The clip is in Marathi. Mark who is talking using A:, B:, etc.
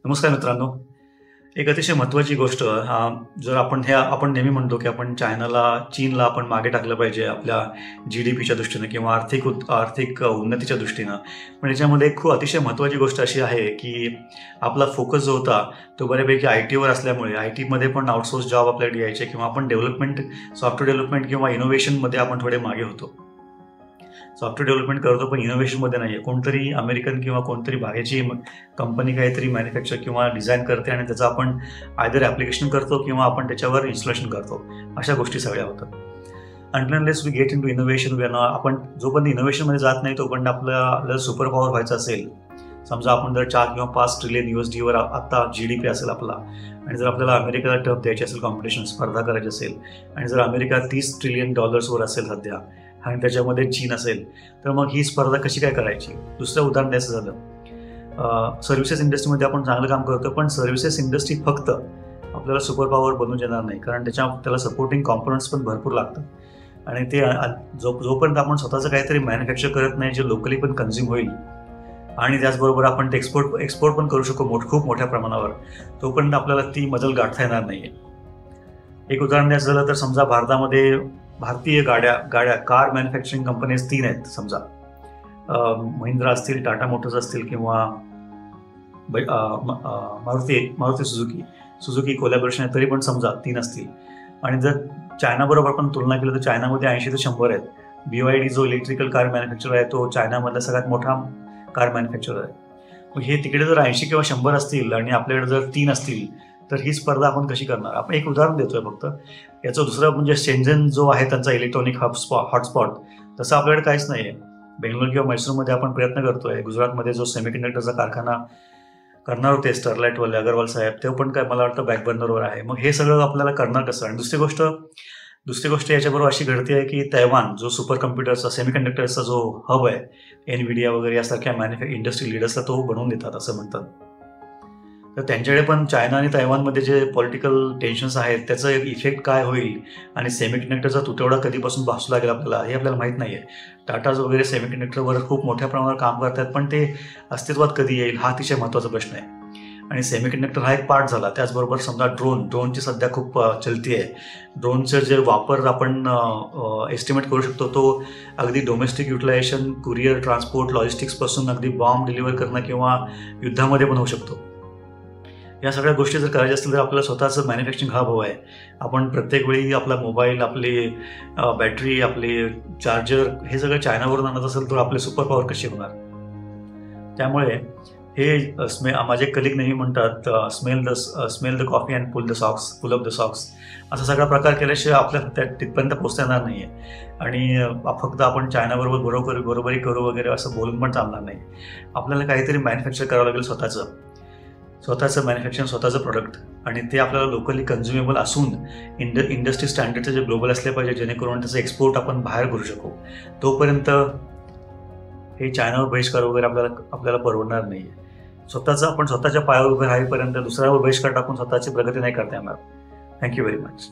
A: नमस्कार मित्रांनो. एक अतिशय महत्त्वाची गोष्ट जर आपण नेहमी म्हणतो की आपण चीनला आपण मागे टाकलं पाहिजे आपल्या जी-डी-पीच्या दृष्टीनं किंवा आर्थिक उन्नतीच्या दृष्टीनं. पण याच्यामध्ये एक खूप अतिशय महत्त्वाची गोष्ट अशी आहे की आपला फोकस जो होता तो बऱ्यापैकी आय-टीवर असल्यामुळे आय-टीमध्ये पण आउटसोर्स जॉब आपल्याला यायचे किंवा आपण सॉफ्टवेअर डेव्हलपमेंट किंवा इनोव्हेशनमध्ये आपण थोडे मागे होतो. सॉफ्टवेअर डेव्हलपमेंट करतो पण इनोव्हेशनमध्ये नाही आहे. कोणतरी अमेरिकन किंवा कोणतरी बाहेरची कंपनी काहीतरी मॅन्युफॅक्चर किंवा डिझाईन करते आणि त्याचं आपण आयदर ॲप्लिकेशन करतो किंवा आपण त्याच्यावर इन्स्टॉलेशन करतो. अशा गोष्टी सगळ्या होतात. Until unless we get into innovation आपण जोपर्यंत इनोव्हेशनमध्ये जात नाही तोपर्यंत आपल्याला सुपर पॉवर व्हायचं असेल. समजा आपण जर 4 किंवा 5 ट्रिलियन USDवर आत्ता GDP असेल आपला आणि जर आपल्याला अमेरिकेला टफ द्यायची असेल, कॉम्पिटिशन स्पर्धा करायची असेल आणि जर अमेरिका $30 ट्रिलियन वर असेल सध्या आणि त्याच्यामध्ये चीन असेल तर मग ही स्पर्धा कशी काय करायची. दुसरं उदाहरण द्यायचं झालं, सर्व्हिसेस इंडस्ट्रीमध्ये आपण चांगलं काम करतो पण सर्व्हिसेस इंडस्ट्री फक्त आपल्याला सुपर पॉवर बनवून येणार नाही, कारण त्याला सपोर्टिंग कॉम्पोनंट्स पण भरपूर लागतात आणि ते जोपर्यंत आपण स्वतःचं काहीतरी मॅन्युफॅक्चर करत नाही जे लोकली पण कन्झ्युम होईल आणि त्याचबरोबर आपण ते एक्सपोर्ट पण करू शकू खूप मोठ्या प्रमाणावर, तोपर्यंत आपल्याला ती मजल गाठता येणार नाही आहे. एक उदाहरण द्यायचं झालं तर समजा भारतामध्ये भारतीय गाड्या कार मॅन्युफॅक्चरिंग कंपनीज 3 आहेत. समजा महिंद्रा असतील, टाटा मोटर्स असतील किंवा मारुती सुझुकी कोलॅबोरेशन आहे, तरी पण समजा 3 असतील. आणि जर चायनाबरोबर आपण तुलना केली तर चायनामध्ये 80 ते 100 आहेत. BYD जो इलेक्ट्रिकल कार मॅन्युफॅक्चर आहे तो चायनामधला सगळ्यात मोठा कार मॅन्युफॅक्चरर आहे. मग हे तिकडे जर 80 किंवा 100 असतील आणि आपल्याकडे जर 3 असतील तर ही स्पर्धा आपण कशी करणार. आपण एक उदाहरण देतोय फक्त. याचं दुसरं म्हणजे शेंझन जो आहे त्यांचा इलेक्ट्रॉनिक हॉटस्पॉट, तसं आपल्याकडे काहीच नाही आहे. बेंगलोर किंवा मैसूरमध्ये आपण प्रयत्न करतोय. गुजरातमध्ये जो सेमीकंडक्टरचा कारखाना करणार होते स्टरलाइटवाले अगरवाल साहेब, ते पण काय मला वाटतं बॅकबर्नरवर आहे. मग हे सगळं आपल्याला करणार कसं. आणि दुसरी गोष्ट याच्याबरोबर अशी घडते आहे की तैवान जो सुपर कम्प्युटरचा सेमीकंडक्टरचा जो हब आहे, एनव्हिडिया वगैरे यासारख्या इंडस्ट्री लिडर्सला तो बनवून देतात असं म्हणतात. तर त्यांच्याकडे पण चायना आणि तैवानमध्ये जे पॉलिटिकल टेन्शन्स आहेत त्याचा एक इफेक्ट काय होईल आणि सेमीकंडक्टरचा तुटवडा कधीपासून भासू लागेल आपल्याला हे आपल्याला माहीत नाही आहे. टाटाज वगैरे सेमीकंडक्टरवर खूप मोठ्या प्रमाणावर काम करतात पण ते अस्तित्वात कधी येईल हा अतिशय महत्त्वाचा प्रश्न आहे. आणि सेमीकंडक्टर हा एक पार्ट झाला. त्याचबरोबर समजा ड्रोनची सध्या खूप चलती आहे. ड्रोनचं जे वापर आपण एस्टिमेट करू शकतो तो अगदी डोमेस्टिक युटिलायझेशन, कुरिअर, ट्रान्सपोर्ट, लॉजिस्टिक्सपासून अगदी बॉम्ब डिलिव्हर करणं किंवा युद्धामध्ये पण होऊ शकतो. या सगळ्या गोष्टी जर करायच्या असतील तर आपल्याला स्वतःचं मॅन्युफॅक्चरिंग हब हवं आहे. आपण प्रत्येक वेळी आपला मोबाईल, आपली बॅटरी, आपले चार्जर हे सगळं चायनावरून आणत असेल तर आपले सुपर पॉवर कशी होणार. त्यामुळे हे माझे कलिग नेहमी म्हणतात, smell the coffee and pull up the socks. असा सगळा प्रकार केल्याशिवाय आपल्या तिथपर्यंत पोहोचता येणार नाही आहे. आणि फक्त आपण चायनाबरोबर बरोबरी करू वगैरे असं बोलून पण चालणार नाही. आपल्याला काहीतरी मॅन्युफॅक्चर करावं लागेल स्वतःचं मॅन्युफॅक्चरिंग, स्वतःचं प्रोडक्ट, आणि ते आपल्याला लोकली कन्झ्युमेबल असून इंडस्ट्री स्टँडर्डचे जे ग्लोबल असले पाहिजे जेणेकरून त्याचं एक्सपोर्ट आपण बाहेर करू शकू. तोपर्यंत हे चायनावर बहिष्कार वगैरे आपल्याला परवडणार नाही आहे. आपण स्वतःच्या पायावर उभे राहीपर्यंत दुसऱ्यावर बहिष्कार टाकून स्वतःची प्रगती नाही करता येणार. Thank you very much.